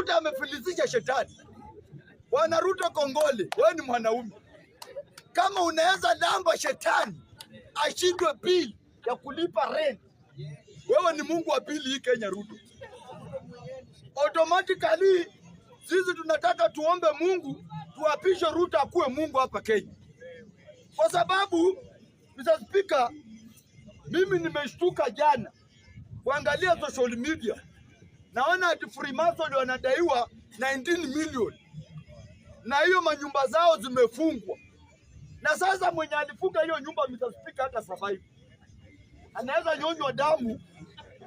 Ruto amefilizisha shetani. Bwana Ruto Kongole, wewe ni mwanaume. Kama unaweza lamba shetani ashindwe bili ya kulipa rent, wewe ni Mungu wa pili hii Kenya, Ruto. Automatically sisi tunataka tuombe Mungu tuapishe Ruto akuwe Mungu hapa Kenya. Kwa sababu Mr. Speaker, mimi nimeshtuka jana kuangalia social media. Naona ati Freemason wanadaiwa 19 million. Na hiyo manyumba zao zimefungwa. Na sasa mwenye alifunga hiyo nyumba Mr. Speaker hata survive. Anaweza nyonywa damu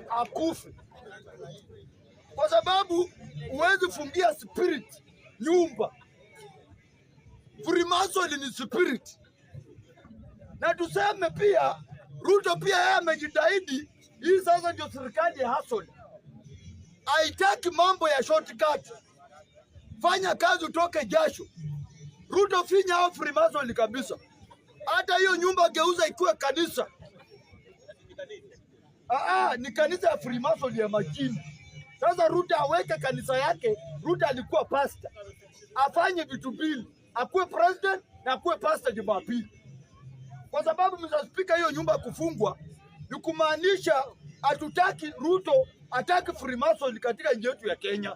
akufe. Kwa sababu huwezi fungia spirit nyumba. Freemason ni spirit. Na tuseme pia Ruto pia yeye amejitahidi. Hii sasa ndio serikali ya hustle. Haitaki mambo ya shortcut. Fanya kazi utoke jasho. Ruto finya hao Freemason kabisa. Hata hiyo nyumba geuza ikuwe kanisa. Ni kanisa ya Freemason ya majini. Sasa Ruto aweke kanisa yake. Ruto alikuwa pastor. Afanye vitu mbili. Akuwe president na akuwe pastor Jumapili. Kwa sababu Mr. Speaker, hiyo nyumba kufungwa ni kumaanisha hatutaki Ruto ataki Freemason katika nchi yetu ya Kenya.